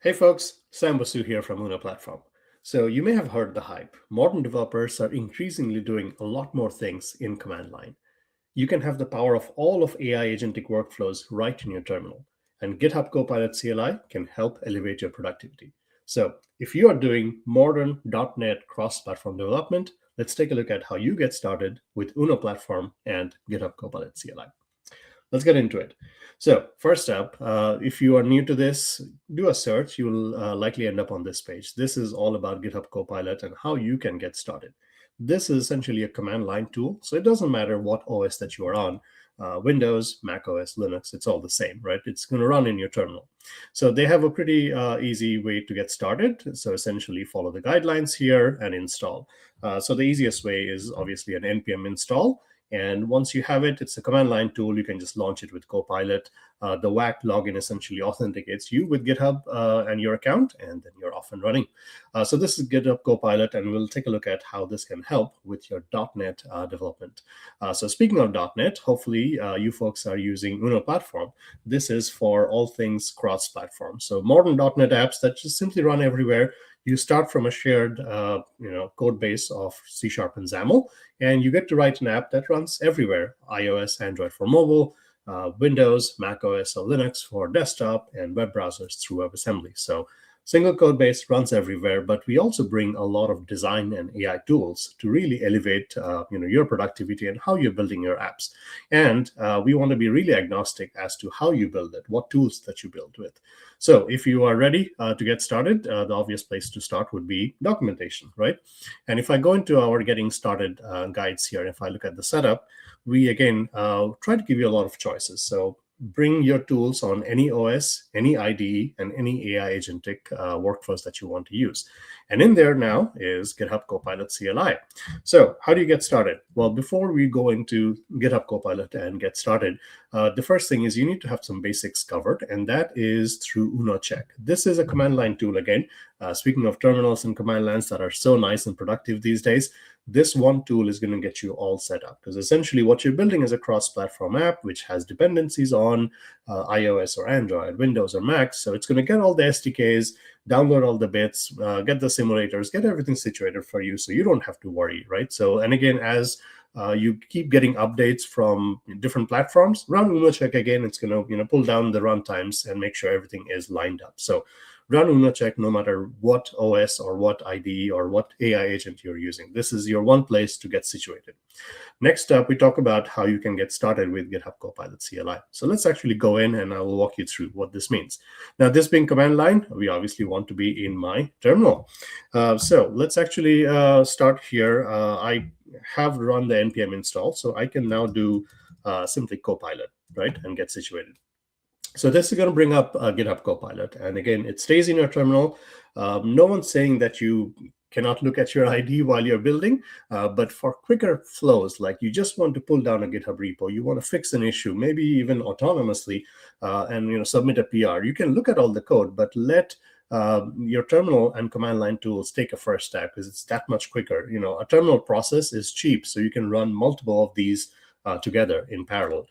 Hey folks, Sam Basu here from Una Platform. So you may have heard the hype. Modern developers are increasingly doing a lot more things in command line. You can have the power of all of AI agentic workflows right in your terminal, and GitHub Copilot CLI can help elevate your productivity. So if you are doing modern .NET cross-platform development, let's take a look at how you get started with Una Platform and GitHub Copilot CLI. Let's get into it. So first up, if you are new to this, do a search. You will likely end up on this page. This is all about GitHub Copilot and how you can get started. This is essentially a command line tool. So it doesn't matter what OS that you are on, Windows, Mac OS, Linux, it's all the same, right? It's going to run in your terminal. So they have a pretty easy way to get started. So essentially follow the guidelines here and install. So the easiest way is obviously an npm install. And once you have it, it's a command line tool. You can just launch it with Copilot. The WAC login essentially authenticates you with GitHub and your account, and then you're off and running. So this is GitHub Copilot, and we'll take a look at how this can help with your .NET development. So speaking of .NET, hopefully you folks are using Uno Platform. This is for all things cross-platform. So modern .NET apps that just simply run everywhere. You start from a shared code base of C# and XAML, and you get to write an app that runs everywhere: iOS, Android for mobile, Windows, Mac OS or Linux for desktop, and web browsers through WebAssembly. So single code base runs everywhere, but we also bring a lot of design and AI tools to really elevate your productivity and how you're building your apps. And we want to be really agnostic as to how you build it, what tools that you build with. So if you are ready to get started, the obvious place to start would be documentation, right? And if I go into our getting started guides here, if I look at the setup, we again try to give you a lot of choices. So bring your tools on any OS, any IDE, and any AI agentic workflows that you want to use. And in there now is GitHub Copilot CLI. So how do you get started? Well, before we go into GitHub Copilot and get started, the first thing is you need to have some basics covered, and that is through UnoCheck. This is a command line tool again. Speaking of terminals and command lines that are so nice and productive these days, this one tool is going to get you all set up, because essentially what you're building is a cross-platform app which has dependencies on iOS or Android, Windows or Mac. So it's going to get all the SDKs, download all the bits, get the simulators, get everything situated for you, so you don't have to worry, right? So, and again, as you keep getting updates from different platforms, run UnoCheck again. It's going to pull down the runtimes and make sure everything is lined up. So run UnoCheck no matter what OS or what IDE or what AI agent you're using. This is your one place to get situated. Next up, we talk about how you can get started with GitHub Copilot CLI. So let's actually go in and I will walk you through what this means. Now, this being command line, we obviously want to be in my terminal. So let's actually start here. I have run the npm install, so I can now do simply Copilot, right, and get situated. So this is going to bring up GitHub Copilot. And again, it stays in your terminal. No one's saying that you cannot look at your ID while you're building, but for quicker flows, like you just want to pull down a GitHub repo, you want to fix an issue, maybe even autonomously, and submit a PR. You can look at all the code, but let your terminal and command line tools take a first step, because it's that much quicker. A terminal process is cheap, so you can run multiple of these together in parallel.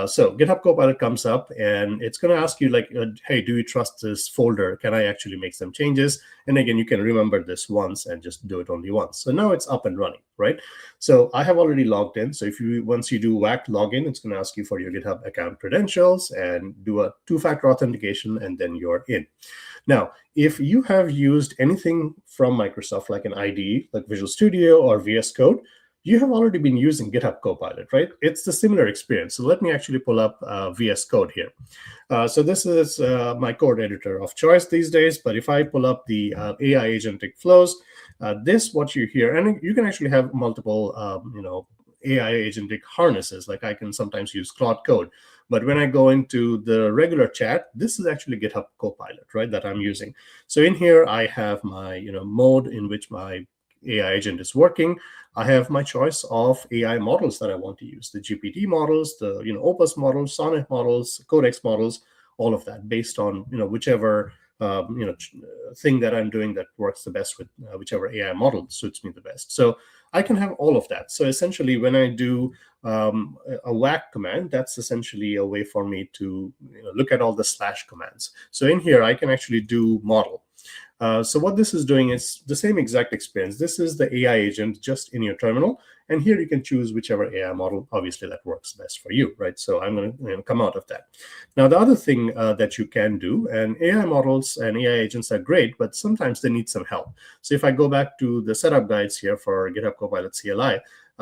So GitHub Copilot comes up and it's going to ask you like, hey, do you trust this folder? Can I actually make some changes? And again, you can remember this once and just do it only once. So now it's up and running, right? So I have already logged in. So once you do WAC login, it's going to ask you for your GitHub account credentials and do a two-factor authentication, and then you're in. Now, if you have used anything from Microsoft, like an IDE, like Visual Studio or VS Code, you have already been using GitHub Copilot, right? It's the similar experience. So let me actually pull up VS Code here. So this is my code editor of choice these days. But if I pull up the AI agentic flows, what you hear, and you can actually have multiple, AI agentic harnesses. Like I can sometimes use Claude Code. But when I go into the regular chat, this is actually GitHub Copilot, right, that I'm using. So in here, I have my mode in which my AI agent is working. I have my choice of AI models that I want to use: the GPT models, the Opus models, Sonnet models, Codex models, all of that based on whichever thing that I'm doing that works the best with whichever AI model suits me the best. So I can have all of that. So essentially, when I do a whack command, that's essentially a way for me to look at all the slash commands. So in here, I can actually do model. So what this is doing is the same exact experience. This is the AI agent just in your terminal. And here you can choose whichever AI model, obviously, that works best for you, right? So I'm going to come out of that. Now, the other thing that you can do, and AI models and AI agents are great, but sometimes they need some help. So if I go back to the setup guides here for GitHub Copilot CLI,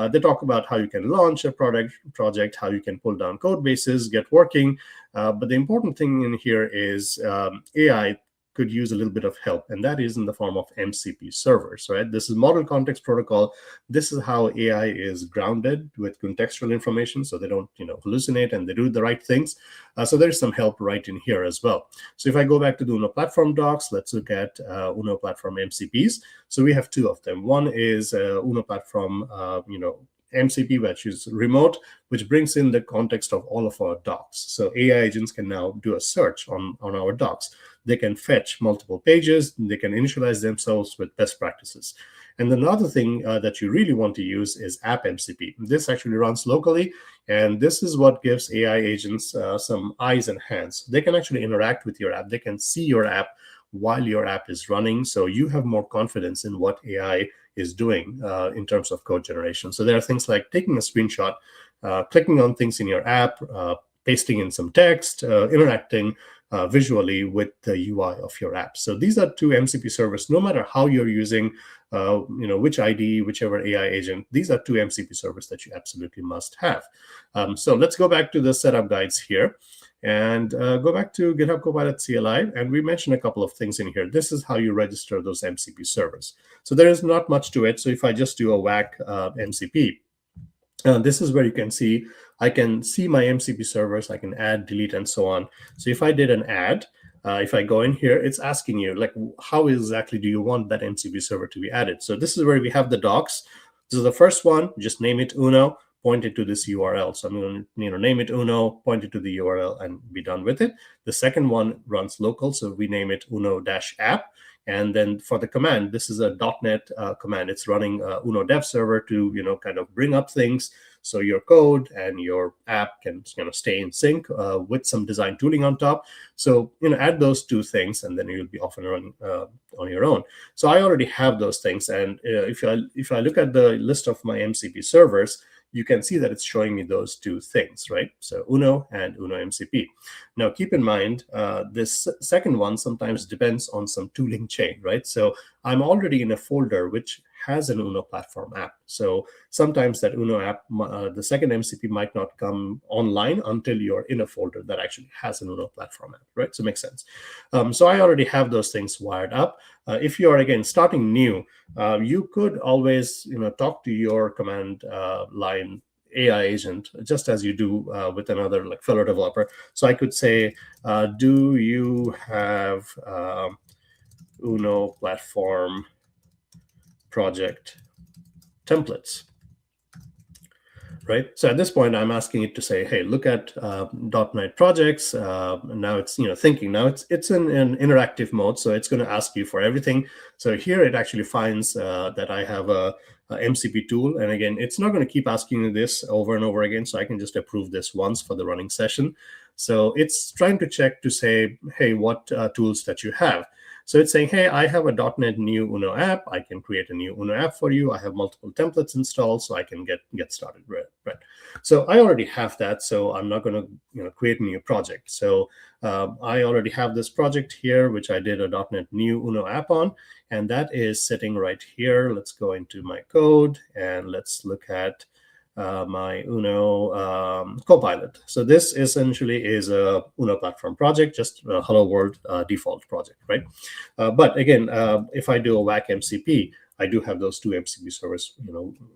they talk about how you can launch a project, how you can pull down code bases, get working. But the important thing in here is AI could use a little bit of help, and that is in the form of MCP servers, right? This is Model Context Protocol. This is how AI is grounded with contextual information, so they don't, hallucinate, and they do the right things. So there's some help right in here as well. So if I go back to the UNO platform docs, let's look at UNO platform MCPs. So we have two of them. One is UNO platform, MCP, which is remote, which brings in the context of all of our docs. So AI agents can now do a search on our docs. They can fetch multiple pages. They can initialize themselves with best practices. And another thing that you really want to use is App MCP. This actually runs locally, and this is what gives AI agents some eyes and hands. They can actually interact with your app. They can see your app while your app is running, so you have more confidence in what AI is doing in terms of code generation. So there are things like taking a screenshot, clicking on things in your app, pasting in some text, interacting visually with the UI of your app. So these are two MCP servers. No matter how you're using, which IDE, whichever AI agent, these are two MCP servers that you absolutely must have. So let's go back to the setup guides here and go back to GitHub Copilot CLI. And we mentioned a couple of things in here. This is how you register those MCP servers. So there is not much to it. So if I just do a whack MCP, this is where you can see, I can see my MCP servers, I can add, delete, and so on. So if I did an add, if I go in here, it's asking you, like, how exactly do you want that MCP server to be added? So this is where we have the docs. This is the first one, just name it Uno, point it to this URL. So I'm going to name it Uno, point it to the URL, and be done with it. The second one runs local, so we name it Uno-app. And then for the command, this is a .NET command. It's running Uno dev server to kind of bring up things so your code and your app can stay in sync with some design tooling on top. So add those two things, and then you'll be off and running on your own. So I already have those things, and if I look at the list of my MCP servers, you can see that it's showing me those two things, right? So Uno and Uno MCP. Now, keep in mind, this second one sometimes depends on some tooling chain, right? So I'm already in a folder which has an Uno platform app. So sometimes that Uno app, the second MCP might not come online until you're in a folder that actually has an Uno platform app, right? So it makes sense. So I already have those things wired up. If you are, again, starting new, you could always talk to your command line AI agent, just as you do with another fellow developer. So I could say, do you have Uno platform project templates? Right. So at this point, I'm asking it to say, hey, look at .NET projects. Now it's thinking. Now it's in an interactive mode, so it's going to ask you for everything. So here it actually finds that I have a MCP tool, and again, it's not going to keep asking you this over and over again. So I can just approve this once for the running session. So it's trying to check to say, hey, what tools that you have. So it's saying, hey, I have a .NET new Uno app. I can create a new Uno app for you. I have multiple templates installed, so I can get started. Right. So I already have that, so I'm not going to create a new project. So I already have this project here, which I did a .NET new Uno app on, and that is sitting right here. Let's go into my code, and let's look at my Uno Copilot. So this essentially is a Uno platform project, just a Hello World default project, right? But again, if I do a whack MCP, I do have those two MCP servers,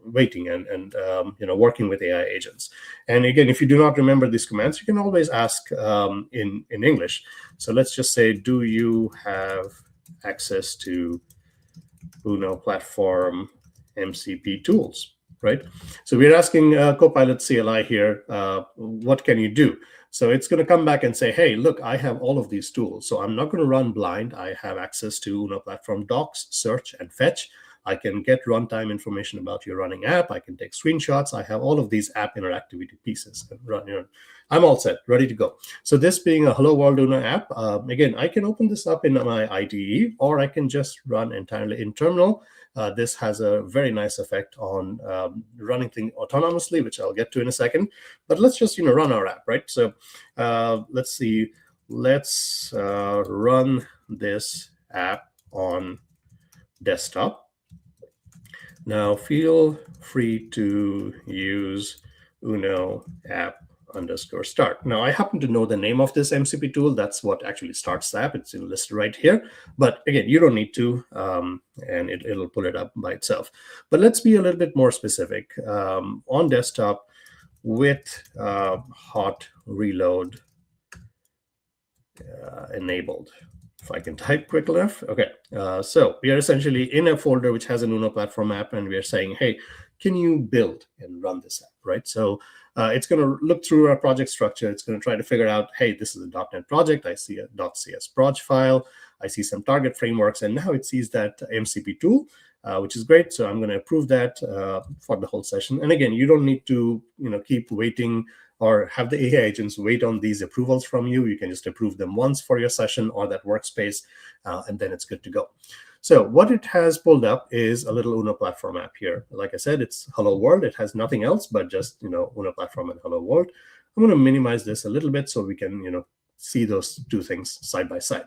waiting and working with AI agents. And again, if you do not remember these commands, you can always ask in English. So let's just say, do you have access to Uno platform MCP tools? Right? So we're asking Copilot CLI here, what can you do? So it's going to come back and say, hey, look, I have all of these tools. So I'm not going to run blind. I have access to Uno platform docs, search, and fetch. I can get runtime information about your running app. I can take screenshots. I have all of these app interactivity pieces. I'm all set, ready to go. So this being a Hello World Uno app, again, I can open this up in my IDE, or I can just run entirely in terminal. This has a very nice effect on running things autonomously, which I'll get to in a second. But let's just run our app, right? So let's see. Let's run this app on desktop. Now feel free to use Uno app _start. Now I happen to know the name of this MCP tool. That's what actually starts the app. It's listed right here. But again, you don't need to, and it'll pull it up by itself. But let's be a little bit more specific. On desktop with hot reload enabled. If I can type quick enough. Okay, so we are essentially in a folder which has an Uno platform app, and we are saying, hey, can you build and run this app, right? So it's going to look through our project structure. It's going to try to figure out, hey, this is a .NET project. I see a .cs proj file. I see some target frameworks, and now it sees that MCP tool, which is great. So I'm going to approve that for the whole session. And again, you don't need to keep waiting or have the AI agents wait on these approvals from you. You can just approve them once for your session or that workspace, and then it's good to go. So what it has pulled up is a little Uno platform app here. Like I said, it's Hello World. It has nothing else but just Uno platform and Hello World. I'm going to minimize this a little bit so we can see those two things side by side.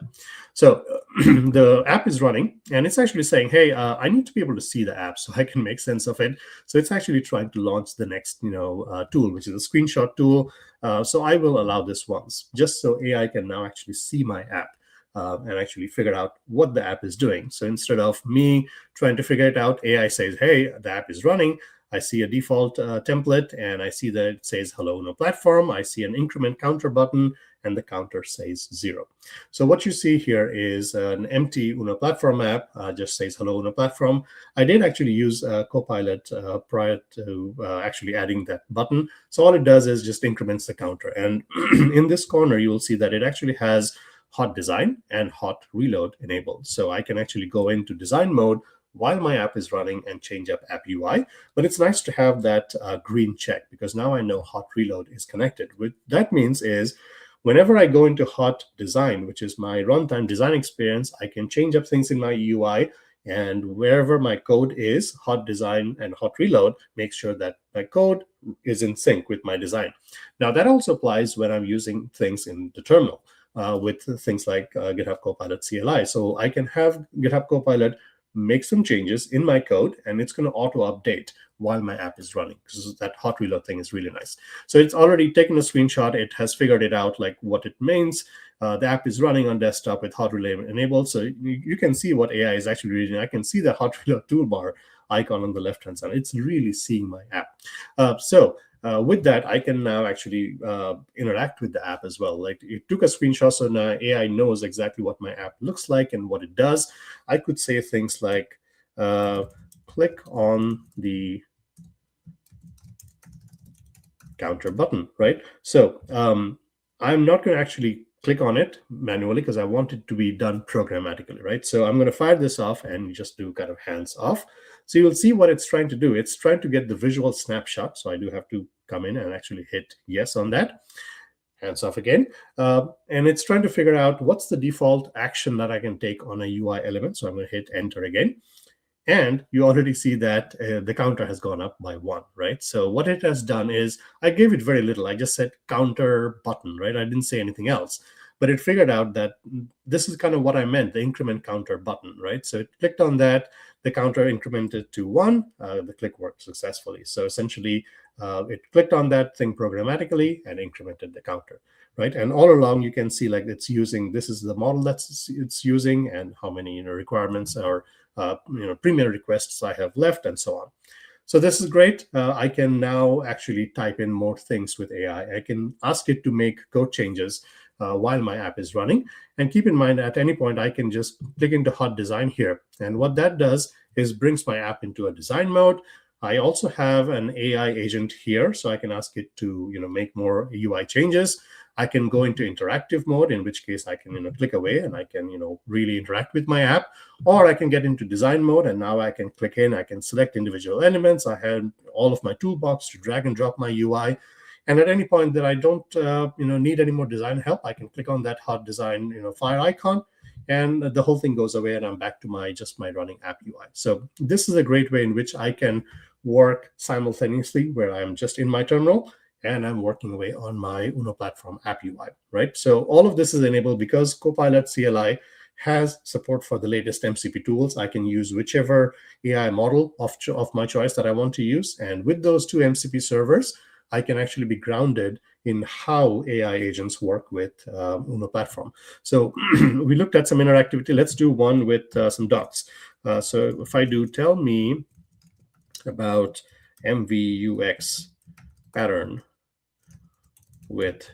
So the app is running, and it's actually saying, hey, I need to be able to see the app so I can make sense of it. So it's actually trying to launch the next tool, which is a screenshot tool. So I will allow this once, just so AI can now actually see my app and actually figure out what the app is doing. So instead of me trying to figure it out, AI says, hey, the app is running. I see a default template, and I see that it says Hello Uno Platform. I see an increment counter button, and the counter says 0. So what you see here is an empty Uno Platform app, just says Hello Uno Platform. I did actually use Copilot prior to actually adding that button. So all it does is just increments the counter. And in this corner, you will see that it actually has hot design and hot reload enabled. So I can actually go into design mode while my app is running and change up app UI. But it's nice to have that green check, because now I know hot reload is connected. What that means is whenever I go into hot design, which is my runtime design experience, I can change up things in my UI, and wherever my code is, hot design and hot reload makes sure that my code is in sync with my design. Now that also applies when I'm using things in the terminal with things like GitHub Copilot CLI. So I can have GitHub Copilot make some changes in my code, and it's going to auto update while my app is running, because that hot reload thing is really nice. So it's already taken a screenshot. It has figured it out, like what it means. The app is running on desktop with hot reload enabled. So you can see what AI is actually reading. I can see the hot reload toolbar icon on the left-hand side. It's really seeing my app. With that, I can now actually interact with the app as well. Like, it took a screenshot, so now AI knows exactly what my app looks like and what it does. I could say things like, click on the counter button, right? So I'm not going to actually click on it manually because I want it to be done programmatically, right? So I'm going to fire this off and just do kind of hands off. So you'll see what it's trying to do. It's trying to get the visual snapshot. So I do have to come in and actually hit yes on that. Hands off again. And it's trying to figure out what's the default action that I can take on a UI element. So I'm going to hit enter again. And you already see that the counter has gone up by 1, right? So what it has done is, I gave it very little. I just said counter button, right? I didn't say anything else. But it figured out that this is kind of what I meant, the increment counter button, right? So it clicked on that. The counter incremented to 1. The click worked successfully. So essentially, it clicked on that thing programmatically and incremented the counter, right? And all along, you can see like it's using, this is the model that's it's using, and how many requirements or premium requests I have left, and so on. So this is great. I can now actually type in more things with AI. I can ask it to make code changes while my app is running. And keep in mind, at any point, I can just click into hot design here. And what that does is brings my app into a design mode. I also have an AI agent here, so I can ask it to make more UI changes. I can go into interactive mode, in which case I can click away and I can really interact with my app, or I can get into design mode, and now I can click in, I can select individual elements. I have all of my toolbox to drag and drop my UI. And at any point that I don't need any more design help, I can click on that hot design fire icon, and the whole thing goes away, and I'm back to my running app UI. So this is a great way in which I can work simultaneously, where I'm just in my terminal and I'm working away on my Uno platform app UI, right? So all of this is enabled because Copilot CLI has support for the latest MCP tools. I can use whichever AI model of my choice that I want to use. And with those two MCP servers, I can actually be grounded in how AI agents work with Uno platform. So we looked at some interactivity. Let's do one with some docs. So if I do tell me about MVUX pattern with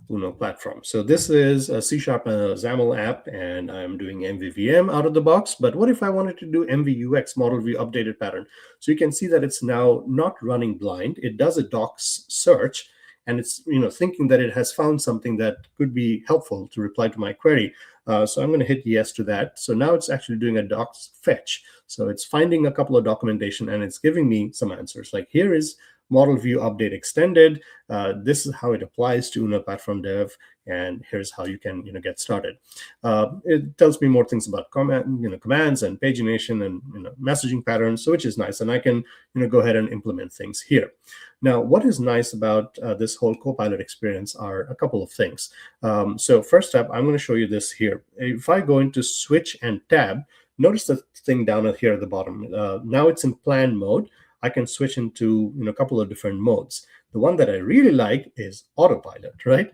Uno platform. So this is a C# XAML app, and I'm doing MVVM out of the box. But what if I wanted to do MVUX, model view updated pattern? So you can see that it's now not running blind. It does a docs search, and it's thinking that it has found something that could be helpful to reply to my query. So I'm going to hit yes to that. So now it's actually doing a docs fetch. So it's finding a couple of documentation, and it's giving me some answers. Like, here is model view update extended. This is how it applies to Uno platform dev, and here's how you can get started. It tells me more things about commands and pagination and messaging patterns, so which is nice, and I can go ahead and implement things here. Now, what is nice about this whole Copilot experience are a couple of things. So first up, I'm going to show you this here. If I go into switch and tab, notice the thing down here at the bottom. Now it's in plan mode. I can switch into a couple of different modes. The one that I really like is autopilot, right?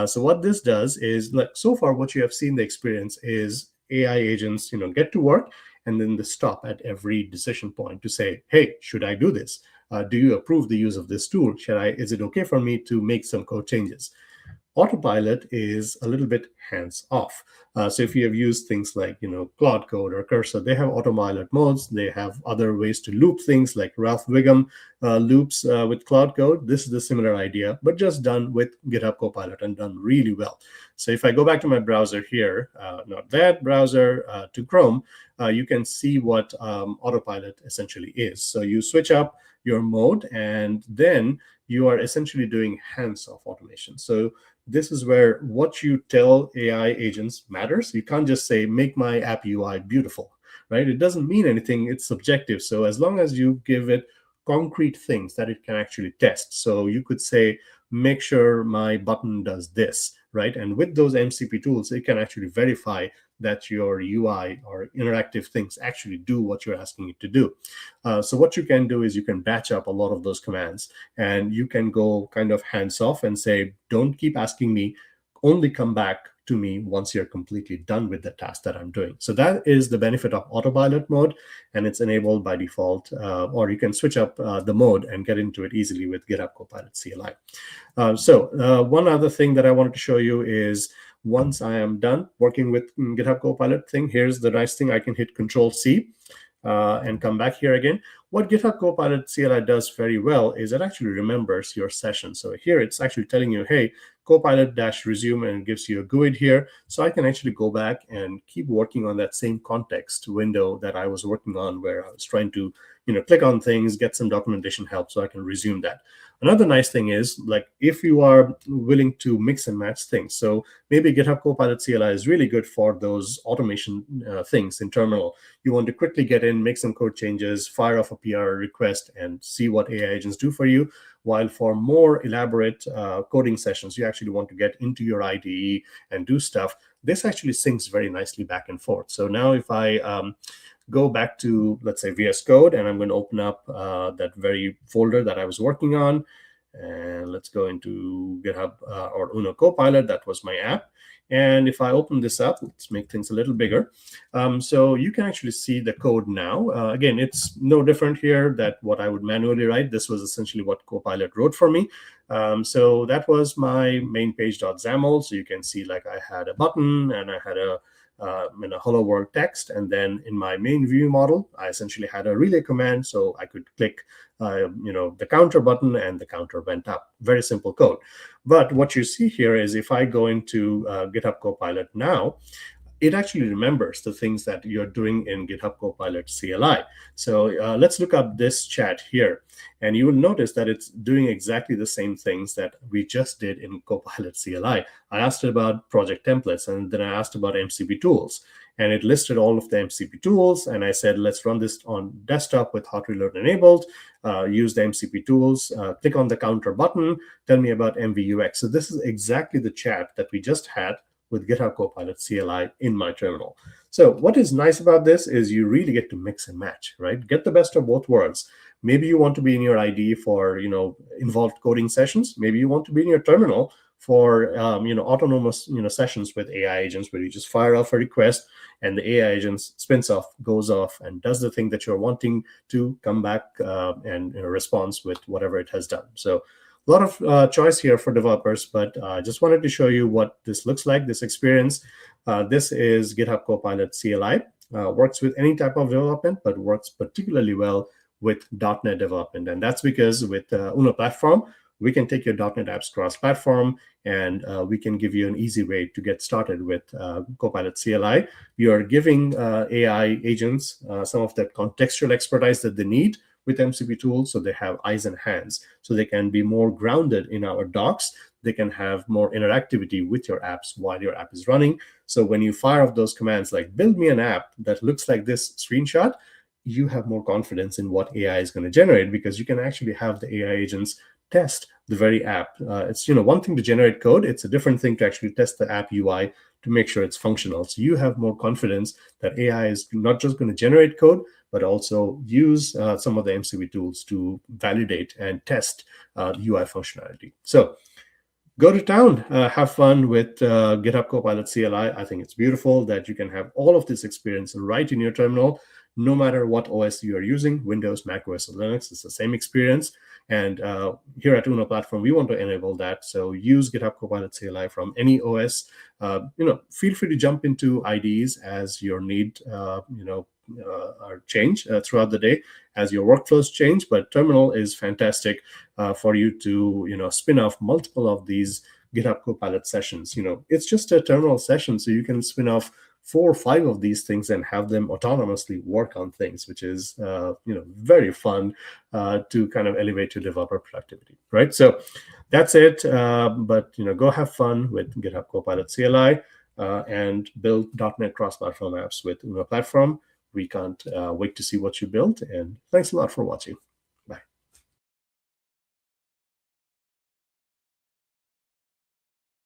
So what this does is, like, so far what you have seen the experience is AI agents get to work, and then they stop at every decision point to say, hey, should I do this? Do you approve the use of this tool? Is it okay for me to make some code changes? Autopilot is a little bit hands-off. So if you have used things like Claude Code or Cursor, they have autopilot modes. They have other ways to loop things like Ralph Wiggum loops with Claude Code. This is a similar idea, but just done with GitHub Copilot and done really well. So if I go back to my browser here, not that browser, to Chrome, you can see what autopilot essentially is. So you switch up your mode, and then you are essentially doing hands-off automation. So this is where what you tell AI agents matters. You can't just say, make my app UI beautiful, right? It doesn't mean anything. It's subjective. So as long as you give it concrete things that it can actually test. So you could say, make sure my button does this, right? And with those MCP tools, it can actually verify that your UI or interactive things actually do what you're asking it to do. So what you can do is you can batch up a lot of those commands, and you can go kind of hands-off and say, don't keep asking me, only come back to me once you're completely done with the task that I'm doing. So that is the benefit of autopilot mode, and it's enabled by default, or you can switch up the mode and get into it easily with GitHub Copilot CLI. So one other thing that I wanted to show you is, once I am done working with GitHub Copilot thing, here's the nice thing. I can hit Control-C and come back here again. What GitHub Copilot CLI does very well is it actually remembers your session. So here it's actually telling you, hey, Copilot-resume, and it gives you a GUID here. So I can actually go back and keep working on that same context window that I was working on, where I was trying to click on things, get some documentation help, so I can resume that. Another nice thing is, like, if you are willing to mix and match things, so maybe GitHub Copilot CLI is really good for those automation things in terminal. You want to quickly get in, make some code changes, fire off a PR request, and see what AI agents do for you. While for more elaborate coding sessions, you actually want to get into your IDE and do stuff. This actually syncs very nicely back and forth. So now if I go back to, let's say, VS Code, and I'm going to open up that very folder that I was working on. And let's go into GitHub or Uno Copilot. That was my app. And if I open this up, let's make things a little bigger. So you can actually see the code now. Again, it's no different here than what I would manually write. This was essentially what Copilot wrote for me. So that was my main page.xaml. So you can see, like, I had a button, and I had a hello world text. And then in my main view model, I essentially had a relay command, so I could click the counter button and the counter went up. Very simple code. But what you see here is if I go into GitHub Copilot now, it actually remembers the things that you're doing in GitHub Copilot CLI. So let's look up this chat here. And you will notice that it's doing exactly the same things that we just did in Copilot CLI. I asked it about project templates, and then I asked about MCP tools. And it listed all of the MCP tools. And I said, let's run this on desktop with hot reload enabled, use the MCP tools, click on the counter button, tell me about MVUX. So this is exactly the chat that we just had with GitHub Copilot CLI in my terminal. So what is nice about this is you really get to mix and match, right? Get the best of both worlds. Maybe you want to be in your IDE for involved coding sessions. Maybe you want to be in your terminal for autonomous sessions with AI agents where you just fire off a request and the AI agent spins off, goes off, and does the thing that you're wanting to come back and responds with whatever it has done. So a lot of choice here for developers, but I just wanted to show you what this looks like, this experience. This is GitHub Copilot CLI. Works with any type of development, but works particularly well with .NET development. And that's because with Uno Platform, we can take your .NET apps cross-platform, and we can give you an easy way to get started with Copilot CLI. We are giving AI agents some of that contextual expertise that they need with MCP tools, so they have eyes and hands, so they can be more grounded in our docs. They can have more interactivity with your apps while your app is running. So when you fire off those commands like build me an app that looks like this screenshot, you have more confidence in what AI is going to generate, because you can actually have the AI agents test the very app. It's one thing to generate code. It's a different thing to actually test the app UI to make sure it's functional. So you have more confidence that AI is not just going to generate code, but also use some of the MCP tools to validate and test UI functionality. So go to town, have fun with GitHub Copilot CLI. I think it's beautiful that you can have all of this experience right in your terminal, no matter what OS you are using, Windows, Mac OS, or Linux. It's the same experience. And here at Uno Platform, we want to enable that. So use GitHub Copilot CLI from any OS. Feel free to jump into IDEs as your need change throughout the day as your workflows change. But terminal is fantastic for you to spin off multiple of these GitHub Copilot sessions. It's just a terminal session, so you can spin off 4 or 5 of these things and have them autonomously work on things, which is very fun to kind of elevate your developer productivity, right? So that's it. But go have fun with GitHub Copilot CLI and build .NET cross-platform apps with Uno Platform. We can't wait to see what you built. And thanks a lot for watching.